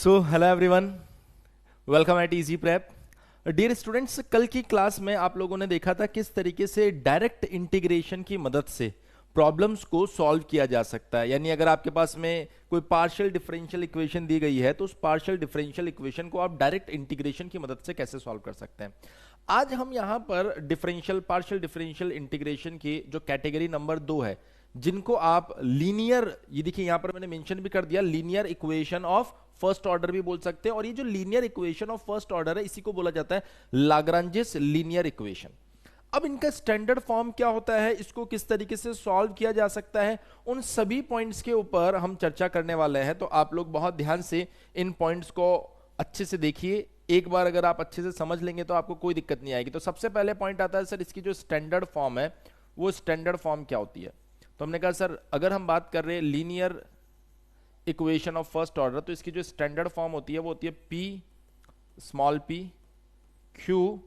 So hello everyone, welcome at easy prep. Dear students, कल की class में आप लोगों ने देखा था किस तरीके से डायरेक्ट इंटीग्रेशन की मदद से प्रॉब्लम्स को सॉल्व किया जा सकता है। यानी अगर आपके पास में कोई पार्शियल डिफरेंशियल इक्वेशन दी गई है तो उस पार्शियल डिफरेंशियल इक्वेशन को आप डायरेक्ट इंटीग्रेशन की मदद से कैसे सॉल्व कर सकते हैं। आज हम यहाँ पर पार्शियल डिफरेंशियल इंटीग्रेशन की जो कैटेगरी नंबर 2 है, जिनको आप लीनियर, ये देखिए यहां पर मैंने मेंशन भी कर दिया, linear equation of first order भी बोल सकते हैं। और ये जो linear equation of first order है इसी को बोला जाता है लाग्रांजिस लीनियर इक्वेशन। अब इनका स्टैंडर्ड फॉर्म क्या होता है, इसको किस तरीके से सॉल्व किया जा सकता है, उन सभी पॉइंट्स के ऊपर हम चर्चा करने वाले हैं। तो आप लोग बहुत ध्यान से इन पॉइंट्स को अच्छे से देखिए। एक बार अगर आप अच्छे से समझ लेंगे तो आपको कोई दिक्कत नहीं आएगी। तो सबसे पहले पॉइंट आता है सर, इसकी जो स्टैंडर्ड फॉर्म है वो स्टैंडर्ड फॉर्म क्या होती है। तो हमने कहा सर अगर हम बात कर रहे हैं linear equation of first order, तो इसकी जो स्टैंडर्ड फॉर्म होती है वो होती है P small p Q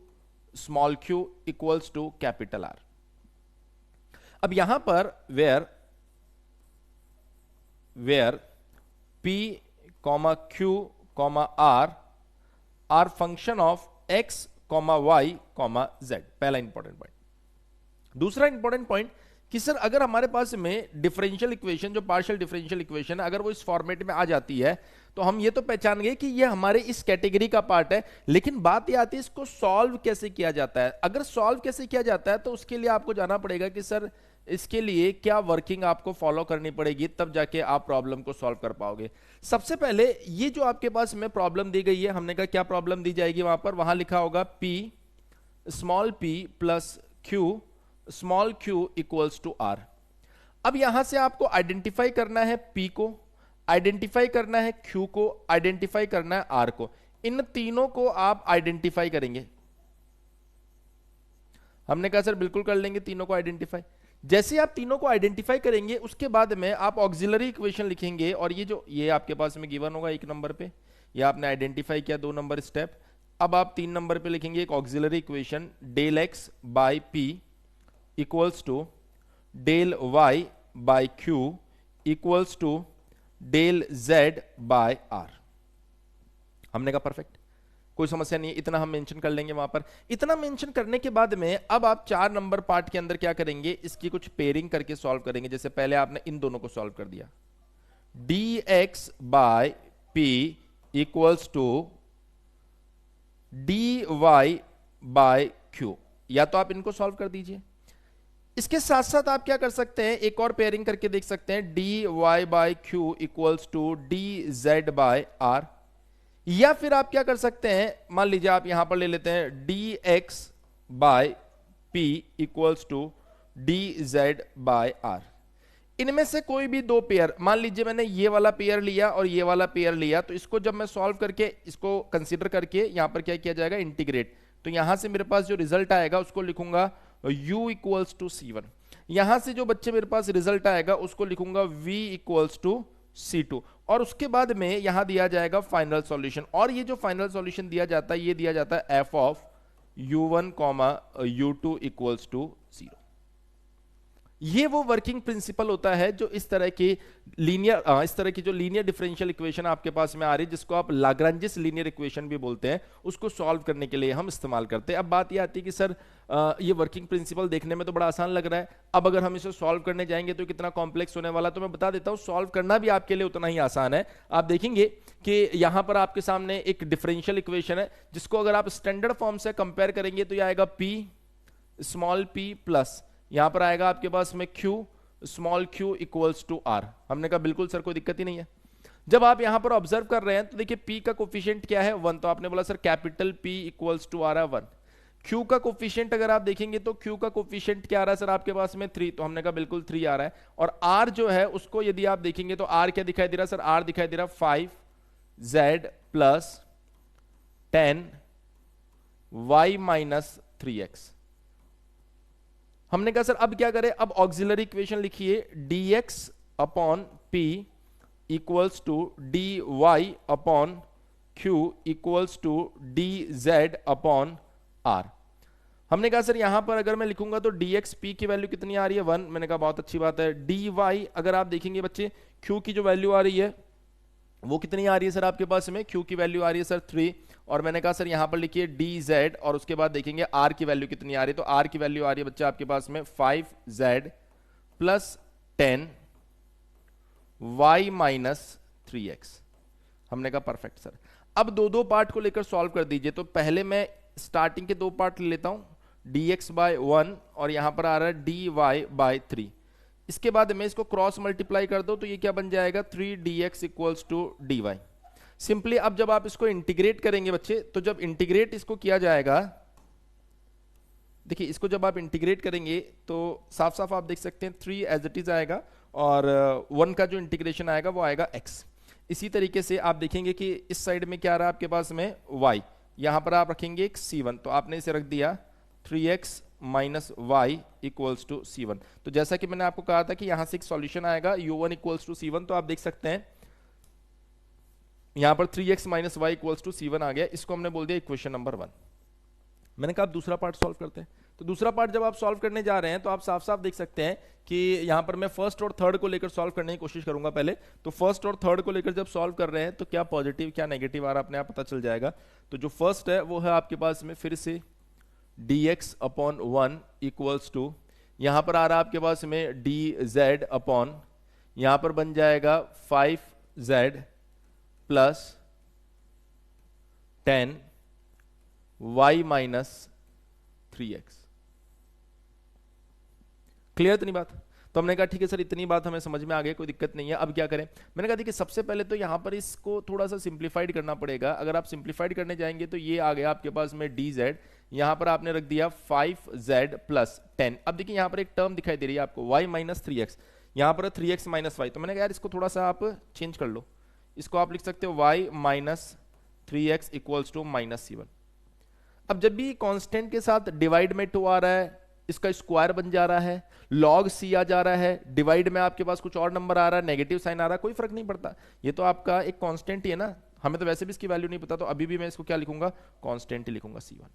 small q equals to capital R। अब यहां पर where P Q R are function of x y z, पहला इंपॉर्टेंट पॉइंट। दूसरा इंपॉर्टेंट पॉइंट कि सर अगर हमारे पास में डिफरेंशियल इक्वेशन, जो पार्शियल डिफरेंशियल इक्वेशन है, अगर वो इस फॉर्मेट में आ जाती है तो हम ये तो पहचान गए कि ये हमारे इस कैटेगरी का पार्ट है। लेकिन बात ये आती है इसको सॉल्व कैसे किया जाता है। अगर सॉल्व कैसे किया जाता है तो उसके लिए आपको जाना पड़ेगा कि सर इसके लिए क्या वर्किंग आपको फॉलो करनी पड़ेगी, तब जाके आप प्रॉब्लम को सॉल्व कर पाओगे। सबसे पहले ये जो आपके पास में प्रॉब्लम दी गई है, हमने कहा क्या प्रॉब्लम दी जाएगी, वहां लिखा होगा P small p plus Q small q equals to R। अब यहां से आपको आइडेंटिफाई करना है P को, आइडेंटिफाई करना है Q को, आइडेंटिफाई करना है R को। इन तीनों को आप आइडेंटिफाई करेंगे। हमने कहा सर बिल्कुल कर लेंगे तीनों को आइडेंटिफाई। जैसे आप तीनों को आइडेंटिफाई करेंगे उसके बाद में आप ऑक्सिलरी इक्वेशन लिखेंगे, और ये आपके पास में गिवन होगा 1 नंबर पे, ये आपने आइडेंटिफाई किया 2 नंबर स्टेप। अब आप 3 नंबर पे लिखेंगे एक auxiliary equation del x by p equals to del y by q equals to del z by r। हमने कहा परफेक्ट, कोई समस्या नहीं है, इतना हम मेंशन कर लेंगे वहां पर। इतना मेंशन करने के बाद में अब आप 4 नंबर पार्ट के अंदर क्या करेंगे, इसकी कुछ पेयरिंग करके सॉल्व करेंगे। जैसे पहले आपने इन दोनों को सॉल्व कर दिया, dx by p equals to dy by q, या तो आप इनको सॉल्व कर दीजिए। इसके साथ साथ आप क्या कर सकते हैं, एक और पेयरिंग करके देख सकते हैं, dy by q equals to dz by r। या फिर आप क्या कर सकते हैं, मान लीजिए आप यहां पर ले लेते हैं dx by p equals to dz by r। इनमें से कोई भी 2 पेयर, मान लीजिए मैंने ये वाला पेयर लिया और ये वाला पेयर लिया, तो इसको जब मैं सॉल्व करके इसको कंसीडर करके यहां पर क्या किया जाएगा, इंटीग्रेट। तो यहां से मेरे पास जो रिजल्ट आएगा उसको लिखूंगा u इक्वल्स टू c1। यहां से जो बच्चे मेरे पास रिजल्ट आएगा उसको लिखूंगा v इक्वल्स टू c2। और उसके बाद में यहां दिया जाएगा फाइनल सॉल्यूशन, और ये जो फाइनल सॉल्यूशन दिया जाता है ये दिया जाता है f of u1 u2 equals to 0। ये वो वर्किंग प्रिंसिपल होता है जो इस तरह की जो लीनियर डिफरेंशियल इक्वेशन आपके पास में आ रही है, जिसको आप लाग्रांजिस लीनियर इक्वेशन भी बोलते हैं, उसको सॉल्व करने के लिए हम इस्तेमाल करते हैं। अब बात ये आती है कि सर ये वर्किंग प्रिंसिपल देखने में तो बड़ा आसान लग रहा है, अब अगर हम इसे सॉल्व करने जाएंगे तो कितना कॉम्प्लेक्स होने वाला। तो मैं बता देता हूं, सॉल्व करना भी आपके लिए उतना ही आसान है। आप देखेंगे कि यहां पर आपके सामने एक डिफरेंशियल इक्वेशन है, जिसको अगर आप स्टैंडर्ड फॉर्म से कंपेयर करेंगे तो यह आएगा P स्मॉल p प्लस, यहां पर आएगा आपके पास में Q small q equals to R। हमने कहा बिल्कुल सर कोई दिक्कत ही नहीं है। जब आप यहां पर ऑब्जर्व कर रहे हैं तो देखिए P का कोफिशिएंट क्या है, 1। तो आपने बोला sir capital P equals to R है 1। Q का कोफिशिएंट अगर आप देखेंगे तो Q का कोफिशिएंट क्या आ रहा है सर आपके पास में 3, तो हमने कहा बिल्कुल 3 आ रहा है। और R जो है उसको यदि आप देखेंगे तो R क्या दिखाई दे रहा है सर, R दिखाई दे रहा है 5z plus 10y minus 3x। हमने कहा सर अब क्या करें, अब ऑक्सिलरी इक्वेशन लिखिए, dx upon p equals to dy upon q equals to dz upon r। हमने कहा सर यहां पर अगर मैं लिखूंगा तो dx p की वैल्यू कितनी आ रही है 1, मैंने कहा बहुत अच्छी बात है। dy अगर आप देखेंगे बच्चे q की जो वैल्यू आ रही है वो कितनी आ रही है सर आपके पास में, Q की वैल्यू आ रही है सर 3, और मैंने कहा सर यहां पर लिखिए dz, और उसके बाद देखेंगे R की वैल्यू कितनी आ रही है, तो R की वैल्यू आ रही है बच्चा आपके पास में 5z plus 10 y minus 3x। हमने कहा परफेक्ट सर। अब दो दो पार्ट को लेकर सॉल्व कर दीजिए। तो पहले मैं स्टार्टिंग के दो पार्ट ले लेता हूं, dx बाय 1 और यहां पर आ रहा है dy बाय 3। इसके बाद मैं इसको क्रॉस मल्टीप्लाई कर दो तो ये क्या बन जाएगा 3dx equals to dy। Simply अब जब आप इसको इंटीग्रेट करेंगे बच्चे, तो जब इंटीग्रेट इसको किया जाएगा, देखिए इसको जब आप इंटीग्रेट करेंगे तो साफ साफ आप देख सकते हैं 3 एज इट इज आएगा और 1 का जो इंटीग्रेशन आएगा वो आएगा x। इसी तरीके से आप देखेंगे कि इस साइड में क्या आ रहा है आपके पास में y, यहां पर आप रखेंगे एक c1, तो आपने इसे रख दिया 3x minus y equals to c1। तो जैसा कि मैंने आपको कहा था कि यहां से एक सॉल्यूशन आएगा u1 इक्वल्स टू c1, तो आप देख सकते हैं यहां पर 3x minus y equals to c1 आ गया। इसको हमने बोल दिया इक्वेशन नंबर 1। मैंने कहा आप दूसरा पार्ट सॉल्व करते हैं। तो दूसरा पार्ट जब आप सॉल्व करने जा रहे हैं तो आप साफ साफ देख सकते हैं कि यहां पर मैं फर्स्ट और थर्ड को लेकर सॉल्व करने की कोशिश करूंगा पहले। तो फर्स्ट और थर्ड को लेकर जब सॉल्व कर रहे हैं तो क्या पॉजिटिव क्या नेगेटिव आ रहा है अपने आप पता चल जाएगा। तो जो फर्स्ट है वो है आपके पास में फिर से dx अपॉन 1 इक्वल्स टू, यहां पर आ रहा है आपके पास में dz अपॉन, यहां पर बन जाएगा 5z plus 10 y minus 3x। Clear इतनी बात? तो हमने कहा ठीक है सर इतनी बात हमें समझ में आ गई, कोई दिक्कत नहीं है। अब क्या करें? मैंने कहा देखिए सबसे पहले तो यहां पर इसको थोड़ा सा सिंप्लीफाइड करना पड़ेगा। अगर आप सिंप्लीफाइड करने जाएंगे तो ये आ गया आपके पास में dz, यहां पर आपने रख दिया 5z प्लस 10। अब देखिए यहां पर एक टर्म दिखाई दे रही है आपको y माइनस 3x, यहां पर 3x माइनस वाई। तो मैंने कहा यार इसको थोड़ा सा आप चेंज कर लो, इसको आप लिख सकते हो y minus 3x equals to minus c1। अब जब भी कांस्टेंट के साथ डिवाइड में 2 आ रहा है, इसका स्क्वायर बन जा रहा है, लॉग सी आ जा रहा है, डिवाइड में आपके पास कुछ और नंबर आ रहा है, नेगेटिव साइन आ रहा है, कोई फर्क नहीं पड़ता, ये तो आपका एक कांस्टेंट ही है ना। हमें तो वैसे भी इसकी वैल्यू नहीं पता, तो अभी भी मैं इसको क्या लिखूंगा, कांस्टेंट ही लिखूंगा c1।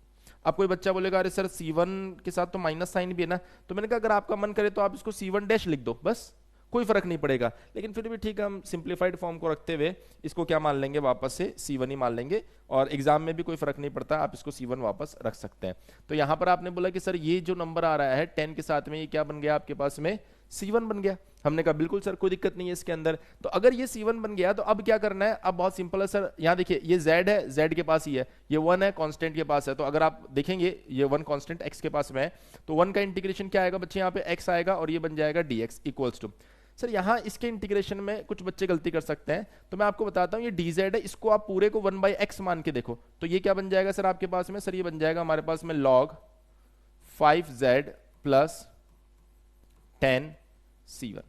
अब कोई बच्चा बोलेगा अरे सर c1 के साथ तो माइनस साइन भी है ना, तो मैंने कहा अगर आपका मन करे तो आप इसको c1 डैश लिख दो, बस कोई फर्क नहीं पड़ेगा। लेकिन फिर भी ठीक है, हम सिंप्लीफाइड फॉर्म को रखते हुए इसको क्या मान लेंगे, वापस से c1 ही मान लेंगे, और एग्जाम में भी कोई फर्क नहीं पड़ता, आप इसको c1 वापस रख सकते हैं। तो यहां पर आपने बोला कि सर ये जो नंबर आ रहा है 10 के साथ में, ये क्या बन गया आपके पास में, c1 बन गया। हमने कहा बिल्कुल सर कोई दिक्कत नहीं है इसके अंदर। तो अगर ये c1 बन गया तो अब क्या करना है, अब बहुत सिंपल है सर। यहां देखिए ये z है, z के पास ही है, ये 1 है कांस्टेंट के पास है, तो अगर आप देखेंगे ये 1 कांस्टेंट x के पास में है, तो 1 का इंटीग्रेशन क्या आएगा बच्चे, यहाँ पे x आएगा और ये बन जाएगा dx इक्वल्स टू। सर यहाँ इसके इंटीग्रेशन में कुछ बच्चे गलती कर सकते हैं, तो मैं आपको बताता हूँ ये dz है, इसको आप पूरे को 1/x मान के देखो, तो ये क्या बन जाएगा सर आपके पास में, सर ये बन जाएगा हमारे पास में log 5z प्लस 10 c1।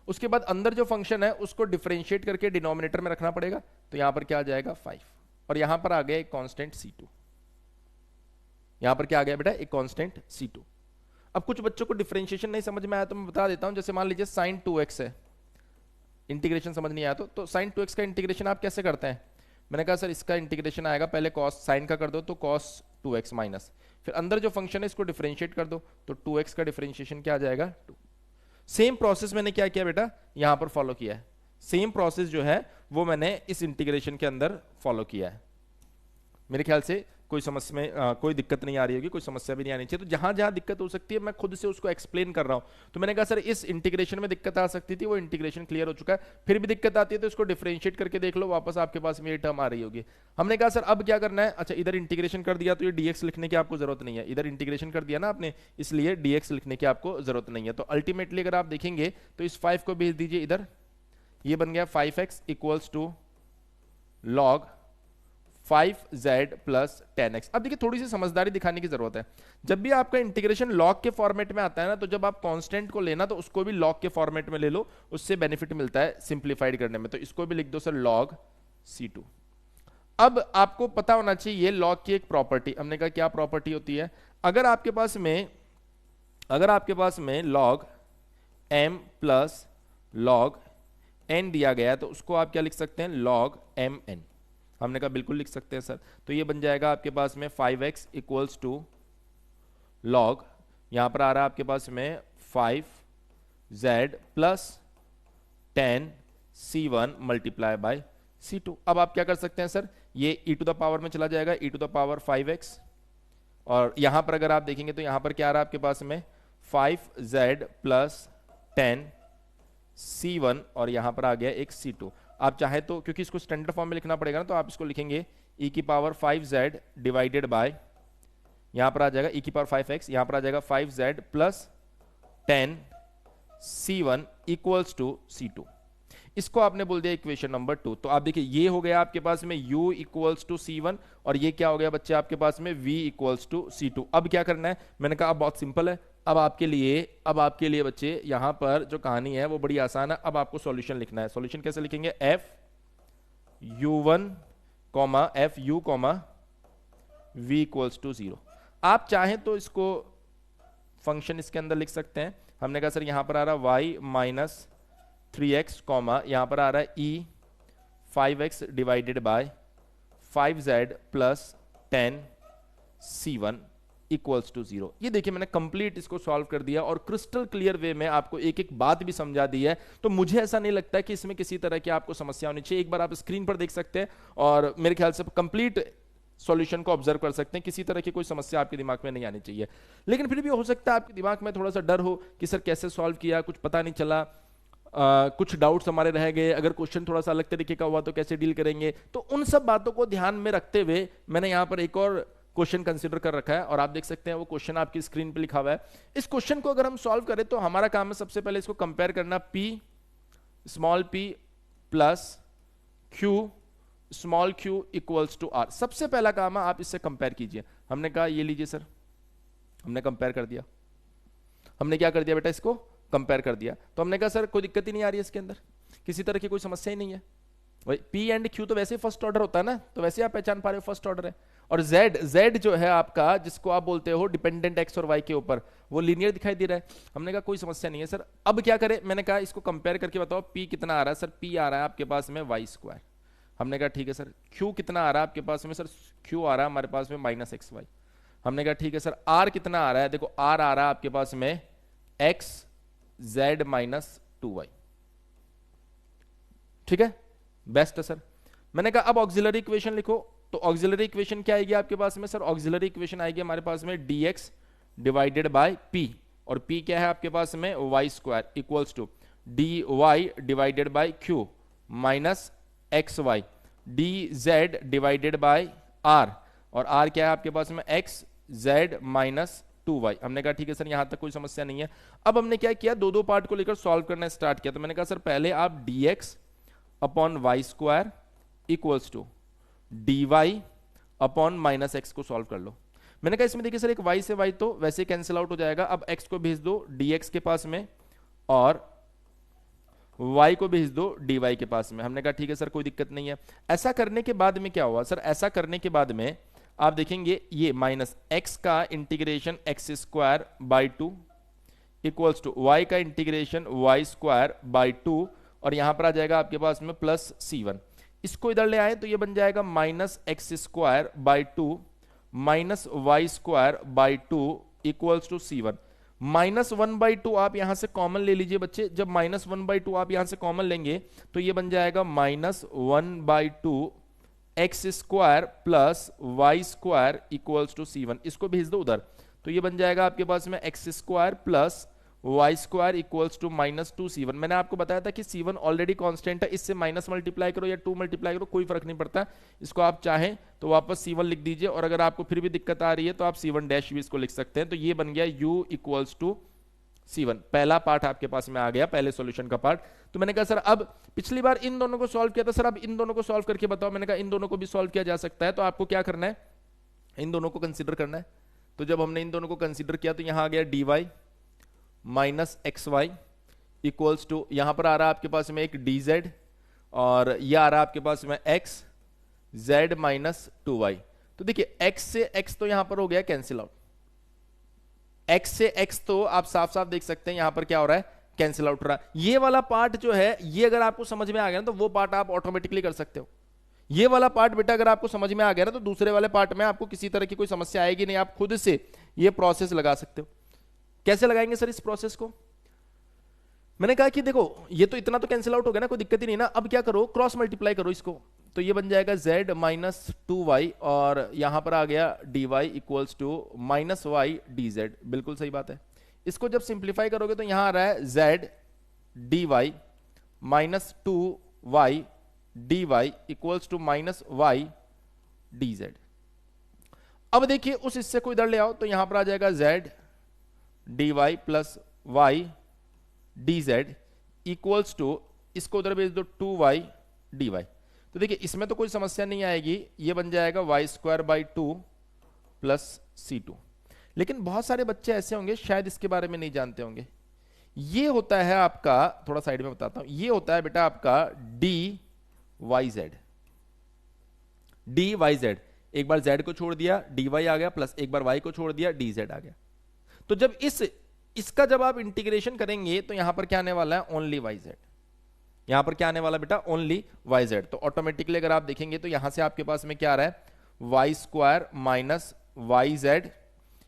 उसके बाद अंदर जो फंक्शन है उसको डिफरेंशिएट करके डिनोमिनेटर में रखना पड़ेगा, तो यहां पर क्या आ जाएगा 5, और यहां पर आ गया एक कांस्टेंट c2। यहां पर क्या आ गया बेटा, एक कांस्टेंट c2। अब कुछ बच्चों को डिफरेंशिएशन नहीं समझ में आया तो मैं बता देता हूं। जैसे मान लीजिए sin 2x है, इंटीग्रेशन समझ नहीं आया तो sin 2x का इंटीग्रेशन आप कैसे करते हैं। मैंने कहा सर इसका इंटीग्रेशन आएगा, पहले cos साइन का कर दो तो cos 2x माइनस, फिर अंदर जो फंक्शन है इसको डिफरेंशिएट कर दो, तो 2x का डिफरेंशिएशन क्या आ जाएगा 2। सेम प्रोसेस मैंने क्या किया बेटा, यहां पर फॉलो किया है, सेम प्रोसेस जो है वो मैंने इस इंटीग्रेशन के अंदर फॉलो किया है। मेरे ख्याल से कोई समस्या में कोई दिक्कत नहीं आ रही होगी, कोई समस्या भी नहीं आनी चाहिए। तो जहां जहां दिक्कत हो सकती है मैं खुद से उसको एक्सप्लेन कर रहा हूं। तो मैंने कहा सर इस इंटीग्रेशन में दिक्कत आ सकती थी, वो इंटीग्रेशन क्लियर हो चुका है, फिर भी दिक्कत आती है तो इसको डिफरेंशिएट करके देख लो, वापस आपके पास में ये टर्म आ रही होगी। हमने कहा सर अब क्या करना है, अच्छा इधर इंटीग्रेशन कर दिया तो ये dx लिखने की आपको जरूरत नहीं है, इधर इंटीग्रेशन कर दिया ना आपने, इसलिए dx लिखने की आपको जरूरत नहीं है। तो अल्टीमेटली अगर आप देखेंगे तो इस 5 को भेज दीजिए इधर, ये बन गया 5x equals to log 5z plus 10x। अब देखिए थोड़ी सी समझदारी दिखाने की जरूरत है, जब भी आपका इंटीग्रेशन लॉग के फॉर्मेट में आता है ना, तो जब आप कांस्टेंट को लेना तो उसको भी लॉग के फॉर्मेट में ले लो, उससे बेनिफिट मिलता है सिंप्लीफाइड करने में। तो इसको भी लिख दो सर log c2। अब आपको पता होना चाहिए लॉग की एक प्रॉपर्टी, हमने कहा क्या प्रॉपर्टी होती है, अगर आपके पास में log m plus log n दिया गया है तो उसको आप क्या लिख सकते हैं, log mn। हमने कहा बिल्कुल लिख सकते हैं सर। तो ये बन जाएगा आपके पास में 5x इक्वल्स टू log, यहां पर आ रहा है आपके पास में 5z plus 10 C1 multiply by C2। अब आप क्या कर सकते हैं सर, ये e टू द पावर में चला जाएगा, e to the power 5x, और यहां पर अगर आप देखेंगे तो यहां पर क्या आ रहा है आपके पास में 5z प्लस 10 C1, और यहां पर आ गया एक C2। आप चाहे तो, क्योंकि इसको स्टैंडर्ड फॉर्म में लिखना पड़ेगा ना, तो आप इसको लिखेंगे e की पावर 5z डिवाइडेड बाय, यहां पर आ जाएगा e की पावर 5x, यहां पर आ जाएगा 5z plus 10 C1 equals to C2। इसको आपने बोल दिया इक्वेशन नंबर 2। तो आप देखिए ये हो गया आपके पास में u इक्वल्स टू C1, और ये क्या हो गया बच्चे आपके पास में v इक्वल्स टू C2। अब क्या करना है, मैंने कहा अब बहुत सिंपल है। अब आपके लिए बच्चे यहां पर जो कहानी है वो बड़ी आसान है। अब आपको सॉल्यूशन लिखना है। सॉल्यूशन कैसे लिखेंगे, f u1 comma f u comma v equals to 0। आप चाहें तो इसको फंक्शन इसके अंदर लिख सकते हैं। हमने कहा सर यहां पर आ रहा y माइनस 3x कॉमा यहां पर आ रहा है e 5x divided by 5z plus 10 C1 equals to 0। ये देखिए मैंने कंप्लीट इसको सॉल्व कर दिया और क्रिस्टल क्लियर वे में आपको एक एक बात भी समझा दी है। तो मुझे ऐसा नहीं लगता कि इसमें किसी तरह की आपको समस्या होनी चाहिए। एक बार आप स्क्रीन पर देख सकते हैं और मेरे ख्याल से कंप्लीट सॉल्यूशन को ऑब्जर्व कर सकते हैं। किसी तरह की कोई समस्या आपके दिमाग में नहीं आनी चाहिए। लेकिन फिर भी हो सकता है आपके दिमाग में थोड़ा सा डर हो कि सर कैसे सॉल्व किया, कुछ पता नहीं चला, कुछ डाउट्स हमारे रह गए, अगर क्वेश्चन थोड़ा सा अलग तरीके का हुआ तो कैसे डील करेंगे। तो उन सब बातों को ध्यान में रखते हुए मैंने यहाँ पर एक और क्वेश्चन कंसीडर कर रखा है और आप देख सकते हैं वो क्वेश्चन आपकी स्क्रीन पे लिखा हुआ है। इस क्वेश्चन को अगर हम सॉल्व करें तो हमारा काम है सबसे पहले इसको कंपेयर करना, p small p plus q small q equals to r। सबसे पहला काम है आप इससे कंपेयर कीजिए। हमने कहा ये लीजिए सर, हमने कंपेयर कर दिया। हमने क्या कर दिया बेटा, इसको कंपेयर कर दिया। तो हमने कहा सर कोई दिक्कत ही नहीं आ रही है इसके अंदर, किसी तरह की कोई समस्या ही नहीं है। भाई P एंड Q तो वैसे ही फर्स्ट ऑर्डर होता है ना, तो वैसे आप पहचान पा रहे हो फर्स्ट ऑर्डर है। और Z जो है आपका, जिसको आप बोलते हो डिपेंडेंट X और Y के ऊपर, वो लीनियर दिखाई दे रहा है। हमने कहा कोई समस्या नहीं है सर। अब क्या करें, मैंने कहा इसको कंपेयर करके बताओ P कितना आ रहा है। सर P आ रहा है आपके पास में y²। हमने कहा ठीक है सर। Q कितना आ रहा है आपके पास में, सर Q आ रहा है हमारे पास में -xy। हमने कहा ठीक है सर। R कितना आ रहा है, देखो R आ रहा है आपके पास में xz - 2y। ठीक है, बेस्ट है सर। मैंने कहा अब ऑक्सिलरी इक्वेशन लिखो। तो ऑक्सिलरी इक्वेशन क्या आएगी आपके पास में, सर ऑक्सिलरी इक्वेशन आएगी हमारे पास में dx डिवाइडेड बाय p, और p क्या है आपके पास में y² equals to dy divided by q minus xy dz divided by r, और r क्या है आपके पास में xz माइनस 2y। हमने कहा ठीक है सर, यहां तक कोई समस्या नहीं है। अब हमने क्या किया, दो पार्ट को लेकर सॉल्व करना स्टार्ट किया। तो मैंने कहा सर पहले आप dx upon y² equals to dy upon -x को सॉल्व कर लो। मैंने कहा इसमें देखिए सर एक y से y तो वैसे कैंसिल आउट हो जाएगा। अब x को भेज दो dx के पास में और y को भेज दो dy के पास में। हमने कहा ठीक है सर कोई दिक्कत नहीं है। ऐसा करने के बाद में क्या हुआ सर, ऐसा करने के बाद में आप देखेंगे ये -x का integration x² by 2 equals to y का इंटीग्रेशन y² बाई 2, और यहां पर आ जाएगा आपके पास में प्लस C1। इसको इधर ले आए तो ये बन जाएगा -x² by 2 minus y² by 2 equals to C1। -1/2 आप यहां से कॉमन ले लीजिए बच्चे। जब -1/2 आप यहां से कॉमन लेंगे तो ये बन जाएगा -1/2 x² plus y² equals to C1। इसको भेज दो उधर तो ये बन जाएगा आपके पास में x² plus y² equals to -2C1। मैंने आपको बताया था कि C1 ऑलरेडी कांस्टेंट है, इससे माइनस मल्टीप्लाई करो या 2 मल्टीप्लाई करो कोई फर्क नहीं पड़ता। इसको आप चाहें तो वापस C1 लिख दीजिए, और अगर आपको फिर भी दिक्कत आ रही है तो आप C1 डैश भी इसको लिख सकते हैं। तो ये बन गया u इक्वल्स टू C1। पहला पार्ट आपके पास में आ गया, पहले सॉल्यूशन का पार्ट। तो मैंने कहा सर अब पिछली बार इन दोनों को सॉल्व किया था सर, अब इन दोनों को सॉल्व करके बताओ। मैंने कहा इन दोनों को भी सॉल्व किया जा सकता है। तो आपको क्या करना है, इन दोनों को कंसीडर करना है। तो जब हमने इन दोनों को कंसीडर किया तो यहां आ गया dy minus xy equals to, यहां पर आ रहा है आपके पास में एक dz, और यह आ रहा है आपके पास में xz माइनस 2y। तो देखिए x से x तो यहां पर हो गया कैंसिल आउट, x से x तो आप साफ साफ देख सकते हैं यहां पर क्या हो रहा है, कैंसिल आउट हो रहा है। ये वाला पार्ट जो है ये अगर आपको समझ में आ गया ना तो वो पार्ट आप ऑटोमेटिकली कर सकते हो। ये वाला पार्ट बेटा अगर आपको समझ में आ गया ना तो दूसरे वाले पार्ट में आपको किसी तरह की कोई समस्या आएगी नहीं, आप खुद से ये प्रोसेस लगा सकते हो। कैसे लगाएंगे सर इस प्रोसेस को, मैंने कहा कि देखो ये तो इतना तो कैंसिल आउट हो गया ना, कोई दिक्कत ही नहीं ना। अब क्या करो, क्रॉस मल्टीप्लाई करो इसको, तो ये बन जाएगा z माइनस 2y और यहां पर आ गया dy equals to minus y dz। बिल्कुल सही बात है। इसको जब सिंप्लीफाई करोगे तो यहां आ रहा है z dy minus 2y dy equals to minus y dz। अब देखिए उस हिस्से को इधर ले आओ, तो यहां पर आ जाएगा z dy plus y dz equals to, इसको उधर भेज दो 2y dy। तो देखिए इसमें तो कोई समस्या नहीं आएगी, ये बन जाएगा Y square by 2 plus c2। लेकिन बहुत सारे बच्चे ऐसे होंगे शायद इसके बारे में नहीं जानते होंगे। ये होता है आपका, थोड़ा साइड में बताता हूं, ये होता है बेटा आपका dy z। एक बार z को छोड़ दिया dy आ गया, प्लस एक बार y को छोड़ दिया dz आ गया। तो जब इसका जब आप इंटीग्रेशन करेंगे तो यहां पर क्या आने वाला है, ओनली yz। यहां पर क्या आने वाला बेटा, ओनली yz। तो ऑटोमेटिकली अगर आप देखेंगे तो यहां से आपके पास में क्या आ रहा है, वाई स्क्वायर माइनस yz।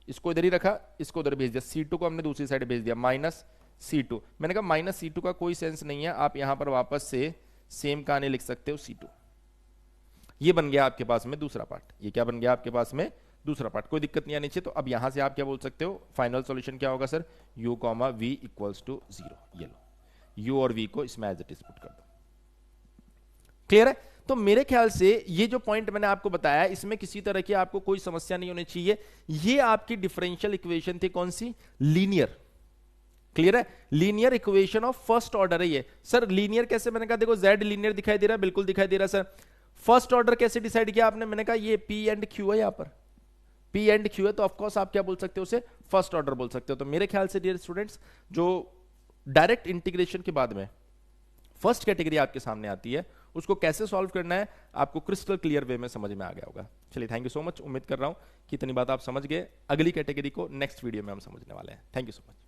इसको इधर ही रखा, इसको उधर भेज दिया, c2 को हमने दूसरी साइड भेज दिया माइनस c2। मैंने कहा माइनस c2 का कोई सेंस नहीं है, आप यहां पर वापस से सेम कहानी लिख सकते हो c2। ये बन गया आपके पास में दूसरा पार्ट। ये क्या बन गया आपके पास में, दूसरा पार्ट। कोई दिक्कत नहीं आनी चाहिए। तो अब यहां से आप क्या बोल सकते हो, फाइनल सॉल्यूशन क्या होगा sir, u comma v equals to 0। ये लो u और v को इसमें एज इट इज पुट कर दो। क्लियर है। तो मेरे ख्याल से ये जो पॉइंट मैंने आपको बताया, इसमें किसी तरह की आपको कोई समस्या नहीं होनी चाहिए। ये आपकी डिफरेंशियल इक्वेशन थी, कौन सी, लीनियर। क्लियर है, linear equation of first order है ये। सर लीनियर कैसे, मैंने कहा देखो z लीनियर दिखाई दे रहा है, बिल्कुल दिखाई दे रहा है सर। फर्स्ट ऑर्डर कैसे डिसाइड किया आपने, मैंने कहा ये p एंड q है, यहां पर p एंड q है, तो ऑफकोर्स आप क्या बोल सकते हो, उसे फर्स्ट ऑर्डर बोल सकते हो। तो मेरे ख्याल से डियर स्टूडेंट्स, जो डायरेक्ट इंटीग्रेशन के बाद में फर्स्ट कैटेगरी आपके सामने आती है, उसको कैसे सॉल्व करना है आपको क्रिस्टल क्लियर वे में समझ में आ गया होगा। चलिए थैंक यू सो मच, उम्मीद कर रहा हूं कि इतनी बात आप समझ गए। अगली कैटेगरी को नेक्स्ट वीडियो में हम समझने वाले हैं। Thank you so much.